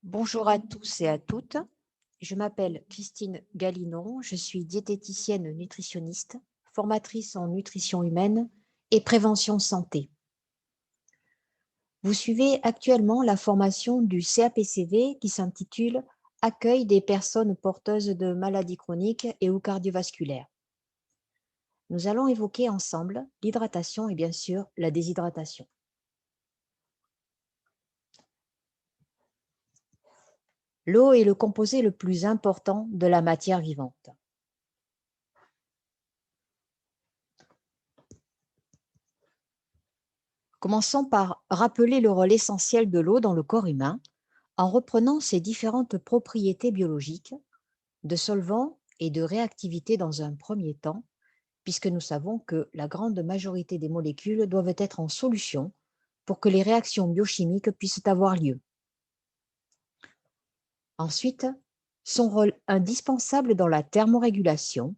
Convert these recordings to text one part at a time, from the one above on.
Bonjour à tous et à toutes. Je m'appelle Christine Galinon, je suis diététicienne nutritionniste, formatrice en nutrition humaine et prévention santé. Vous suivez actuellement la formation du CAPCV qui s'intitule Accueil des personnes porteuses de maladies chroniques et ou cardiovasculaires. Nous allons évoquer ensemble l'hydratation et bien sûr la déshydratation. L'eau est le composé le plus important de la matière vivante. Commençons par rappeler le rôle essentiel de l'eau dans le corps humain en reprenant ses différentes propriétés biologiques, de solvant et de réactivité dans un premier temps, puisque nous savons que la grande majorité des molécules doivent être en solution pour que les réactions biochimiques puissent avoir lieu. Ensuite, son rôle indispensable dans la thermorégulation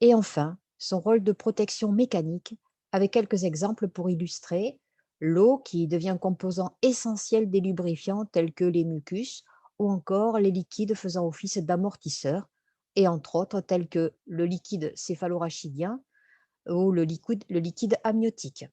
et enfin, son rôle de protection mécanique avec quelques exemples pour illustrer l'eau qui devient composant essentiel des lubrifiants tels que les mucus ou encore les liquides faisant office d'amortisseurs et entre autres tels que le liquide céphalorachidien ou le liquide amniotique.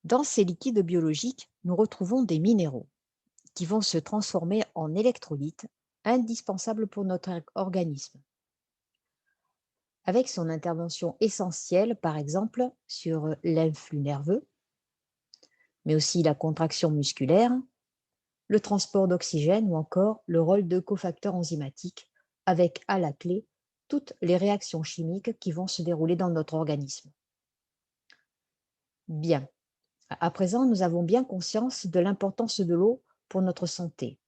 Dans ces liquides biologiques, nous retrouvons des minéraux qui vont se transformer en électrolytes indispensables pour notre organisme. Avec son intervention essentielle, par exemple, sur l'influx nerveux, mais aussi la contraction musculaire, le transport d'oxygène ou encore le rôle de cofacteur enzymatique, avec à la clé toutes les réactions chimiques qui vont se dérouler dans notre organisme. Bien, à présent, nous avons bien conscience de l'importance de l'eau pour notre santé.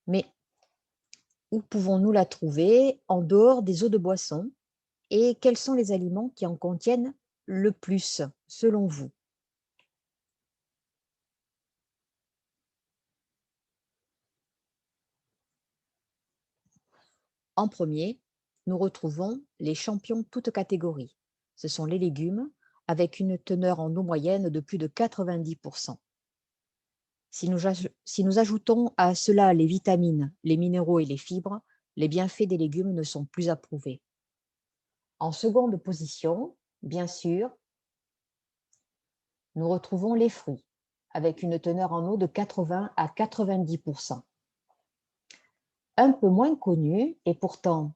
Mais où pouvons-nous la trouver en dehors des eaux de boisson et quels sont les aliments qui en contiennent le plus, selon vous? En premier, nous retrouvons les champions toutes catégories. Ce sont les légumes avec une teneur en eau moyenne de plus de 90%. Si nous ajoutons à cela les vitamines, les minéraux et les fibres, les bienfaits des légumes ne sont plus à prouver. En seconde position, bien sûr, nous retrouvons les fruits avec une teneur en eau de 80 à 90%. Un peu moins connus et pourtant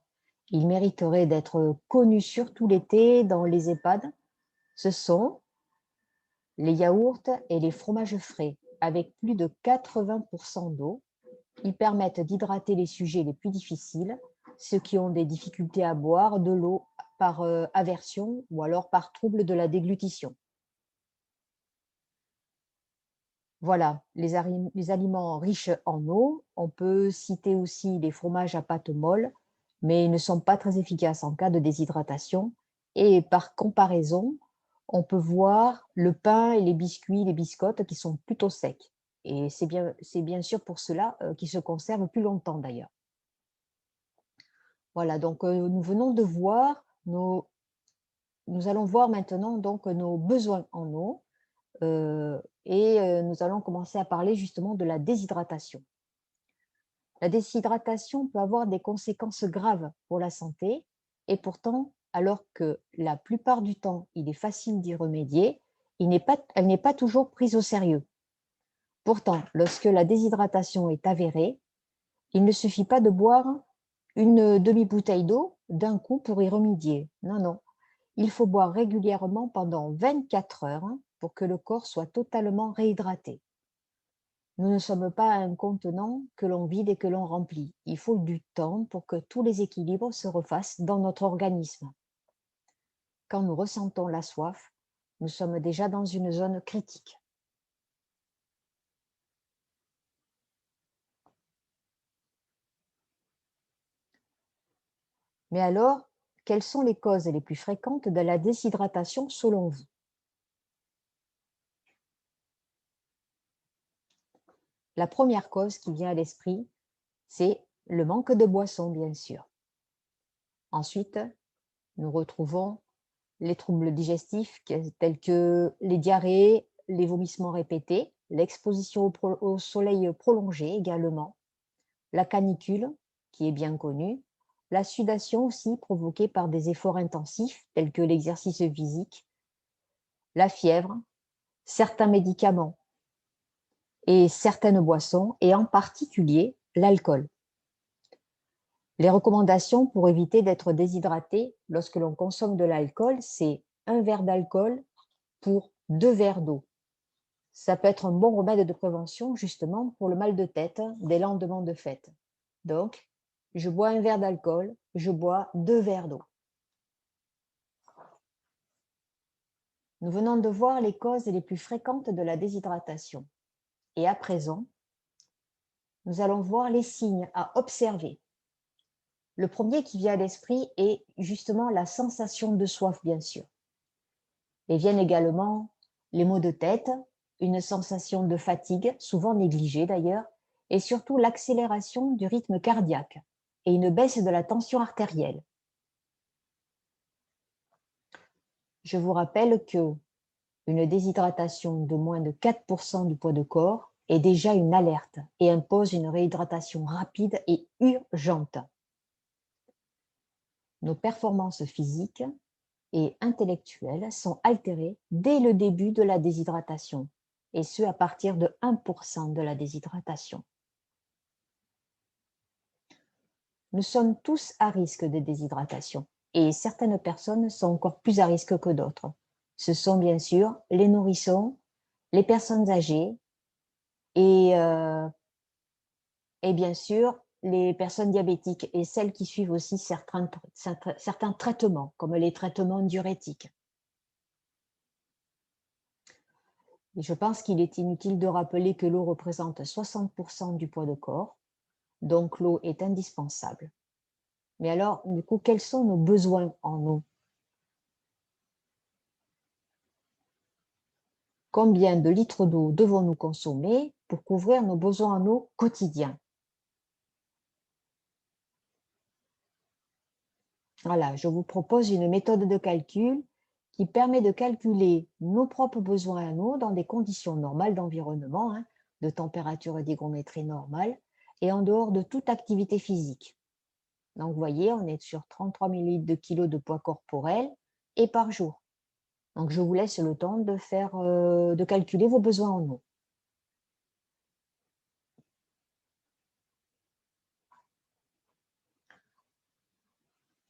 ils mériteraient d'être connus surtout l'été dans les EHPAD, ce sont les yaourts et les fromages frais avec plus de 80% d'eau. Ils permettent d'hydrater les sujets les plus difficiles, ceux qui ont des difficultés à boire de l'eau par aversion ou alors par trouble de la déglutition. Voilà, les aliments riches en eau. On peut citer aussi les fromages à pâte molle, mais ils ne sont pas très efficaces en cas de déshydratation. Et par comparaison, on peut voir le pain et les biscuits, les biscottes qui sont plutôt secs. Et c'est bien sûr pour cela qu'ils se conservent plus longtemps d'ailleurs. Voilà, donc nous venons de voir nous allons voir maintenant donc nos besoins en eau. Nous allons commencer à parler justement de la déshydratation. La déshydratation peut avoir des conséquences graves pour la santé et pourtant, alors que la plupart du temps, il est facile d'y remédier, elle n'est pas toujours prise au sérieux. Pourtant, lorsque la déshydratation est avérée, il ne suffit pas de boire une demi-bouteille d'eau d'un coup pour y remédier. Non, non. Il faut boire régulièrement pendant 24 heures pour que le corps soit totalement réhydraté. Nous ne sommes pas un contenant que l'on vide et que l'on remplit. Il faut du temps pour que tous les équilibres se refassent dans notre organisme. Quand nous ressentons la soif, nous sommes déjà dans une zone critique. Mais alors, quelles sont les causes les plus fréquentes de la déshydratation selon vous? La première cause qui vient à l'esprit, c'est le manque de boisson, bien sûr. Ensuite, Nous retrouvons les troubles digestifs tels que les diarrhées, les vomissements répétés, l'exposition au soleil prolongé également, la canicule, qui est bien connue, la sudation aussi provoquée par des efforts intensifs tels que l'exercice physique, la fièvre, certains médicaments et certaines boissons, et en particulier l'alcool. Les recommandations pour éviter d'être déshydraté lorsque l'on consomme de l'alcool, c'est 1 verre d'alcool pour 2 verres d'eau. Ça peut être un bon remède de prévention justement pour le mal de tête des lendemains de fête. Donc, je bois 1 verre d'alcool, je bois 2 verres d'eau. Nous venons de voir les causes les plus fréquentes de la déshydratation. Et à présent, nous allons voir les signes à observer. Le premier qui vient à l'esprit est justement la sensation de soif, bien sûr. Et viennent également les maux de tête, une sensation de fatigue, souvent négligée d'ailleurs, et surtout l'accélération du rythme cardiaque et une baisse de la tension artérielle. Je vous rappelle que une déshydratation de moins de 4% du poids de corps est déjà une alerte et impose une réhydratation rapide et urgente. Nos performances physiques et intellectuelles sont altérées dès le début de la déshydratation, et ce à partir de 1% de la déshydratation. Nous sommes tous à risque de déshydratation, et certaines personnes sont encore plus à risque que d'autres. Ce sont bien sûr les nourrissons, les personnes âgées et bien sûr les personnes diabétiques et celles qui suivent aussi certains traitements, comme les traitements diurétiques. Et je pense qu'il est inutile de rappeler que l'eau représente 60% du poids de corps, donc l'eau est indispensable. Mais alors, du coup, quels sont nos besoins en eau? Combien de litres d'eau devons-nous consommer pour couvrir nos besoins en eau quotidiens? Voilà, je vous propose une méthode de calcul qui permet de calculer nos propres besoins en eau dans des conditions normales d'environnement, de température et d'hygrométrie normale, et en dehors de toute activité physique. Donc, vous voyez, on est sur 33 ml de kilo de poids corporel et par jour. Donc, je vous laisse le temps de calculer vos besoins en eau.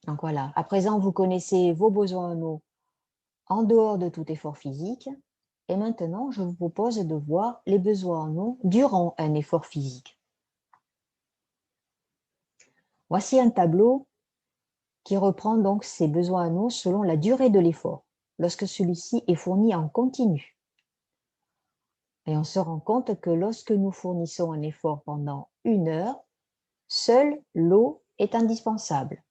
Donc voilà, à présent, vous connaissez vos besoins en eau en dehors de tout effort physique. Et maintenant, je vous propose de voir les besoins en eau durant un effort physique. Voici un tableau qui reprend donc ces besoins en eau selon la durée de l'effort, lorsque celui-ci est fourni en continu. Et on se rend compte que lorsque nous fournissons un effort pendant 1 heure, seule l'eau est indispensable.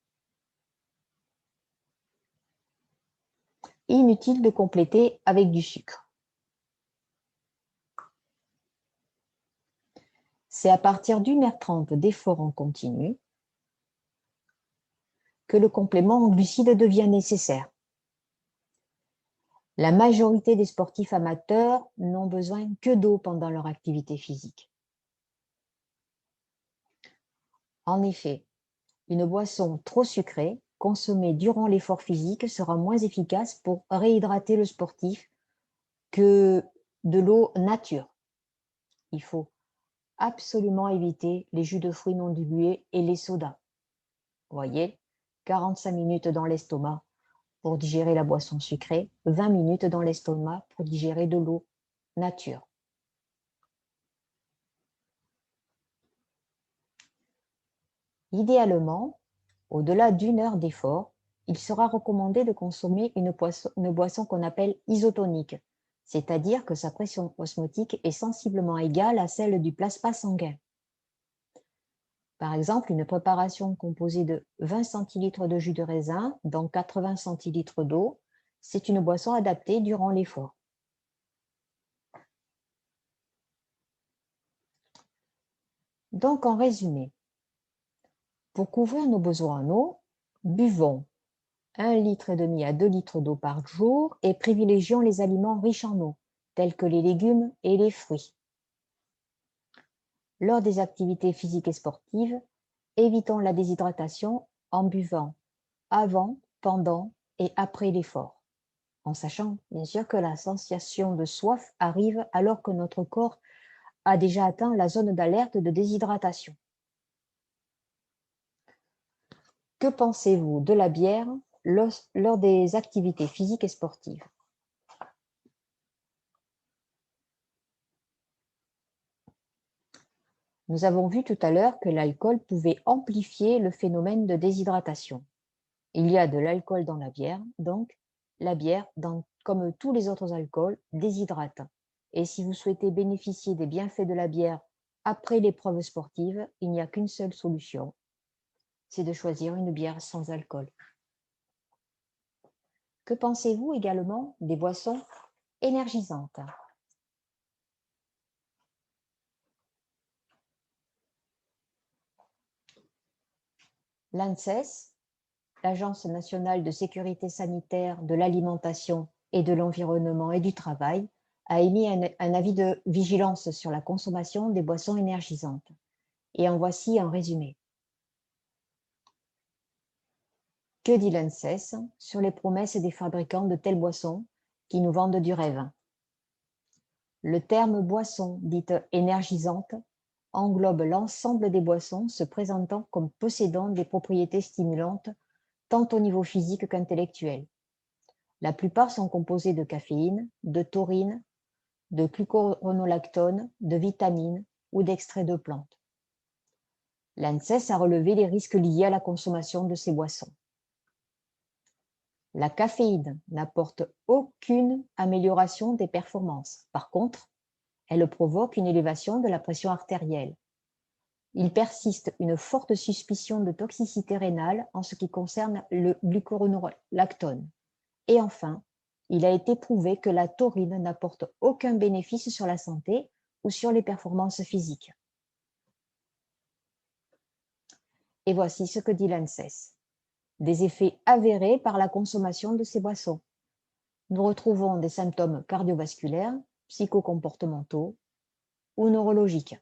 Inutile de compléter avec du sucre. C'est à partir d'1h30 d'effort en continu que le complément en glucides devient nécessaire. La majorité des sportifs amateurs n'ont besoin que d'eau pendant leur activité physique. En effet, une boisson trop sucrée consommée durant l'effort physique sera moins efficace pour réhydrater le sportif que de l'eau nature. Il faut absolument éviter les jus de fruits non dilués et les sodas. Vous voyez, 45 minutes dans l'estomac pour digérer la boisson sucrée, 20 minutes dans l'estomac pour digérer de l'eau nature. Idéalement, au-delà d'1 heure d'effort, il sera recommandé de consommer une boisson qu'on appelle isotonique, c'est-à-dire que sa pression osmotique est sensiblement égale à celle du plasma sanguin. Par exemple, une préparation composée de 20 centilitres de jus de raisin dans 80 centilitres d'eau, c'est une boisson adaptée durant l'effort. Donc, en résumé, pour couvrir nos besoins en eau, buvons 1,5 litre à 2 litres d'eau par jour et privilégions les aliments riches en eau, tels que les légumes et les fruits. Lors des activités physiques et sportives, évitons la déshydratation en buvant avant, pendant et après l'effort, en sachant bien sûr que la sensation de soif arrive alors que notre corps a déjà atteint la zone d'alerte de déshydratation. Que pensez-vous de la bière lors des activités physiques et sportives? Nous avons vu tout à l'heure que l'alcool pouvait amplifier le phénomène de déshydratation. Il y a de l'alcool dans la bière, donc la bière, comme tous les autres alcools, déshydrate. Et si vous souhaitez bénéficier des bienfaits de la bière après l'épreuve sportive, il n'y a qu'une seule solution, c'est de choisir une bière sans alcool. Que pensez-vous également des boissons énergisantes? L'ANSES, l'Agence nationale de sécurité sanitaire de l'alimentation et de l'environnement et du travail, a émis un avis de vigilance sur la consommation des boissons énergisantes. Et en voici un résumé. Que dit l'ANSES sur les promesses des fabricants de telles boissons qui nous vendent du rêve? Le terme boisson dite énergisante englobe l'ensemble des boissons se présentant comme possédant des propriétés stimulantes tant au niveau physique qu'intellectuel. La plupart sont composées de caféine, de taurine, de glucuronolactone, de vitamines ou d'extraits de plantes. L'ANSES a relevé les risques liés à la consommation de ces boissons. La caféine n'apporte aucune amélioration des performances. Par contre, elle provoque une élévation de la pression artérielle. Il persiste une forte suspicion de toxicité rénale en ce qui concerne le glucuronolactone. Et enfin, il a été prouvé que la taurine n'apporte aucun bénéfice sur la santé ou sur les performances physiques. Et voici ce que dit l'ANSES. Des effets avérés par la consommation de ces boissons. Nous retrouvons des symptômes cardiovasculaires, psychocomportementaux ou neurologiques.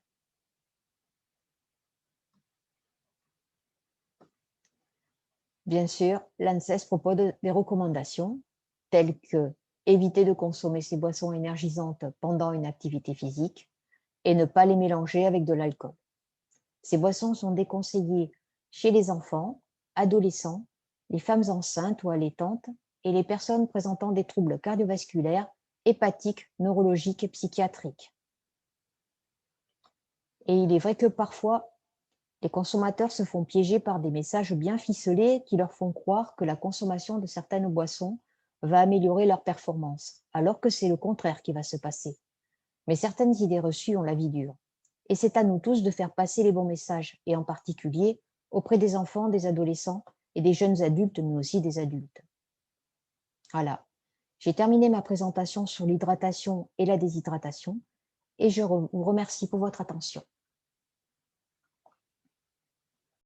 Bien sûr, l'ANSES propose des recommandations telles que éviter de consommer ces boissons énergisantes pendant une activité physique et ne pas les mélanger avec de l'alcool. Ces boissons sont déconseillées chez les enfants, adolescents, les femmes enceintes ou allaitantes et les personnes présentant des troubles cardiovasculaires, hépatiques, neurologiques et psychiatriques. Et il est vrai que parfois, les consommateurs se font piéger par des messages bien ficelés qui leur font croire que la consommation de certaines boissons va améliorer leur performance, alors que c'est le contraire qui va se passer. Mais certaines idées reçues ont la vie dure. Et c'est à nous tous de faire passer les bons messages, et en particulier auprès des enfants, des adolescents et des jeunes adultes, mais aussi des adultes. Voilà, j'ai terminé ma présentation sur l'hydratation et la déshydratation, et je vous remercie pour votre attention.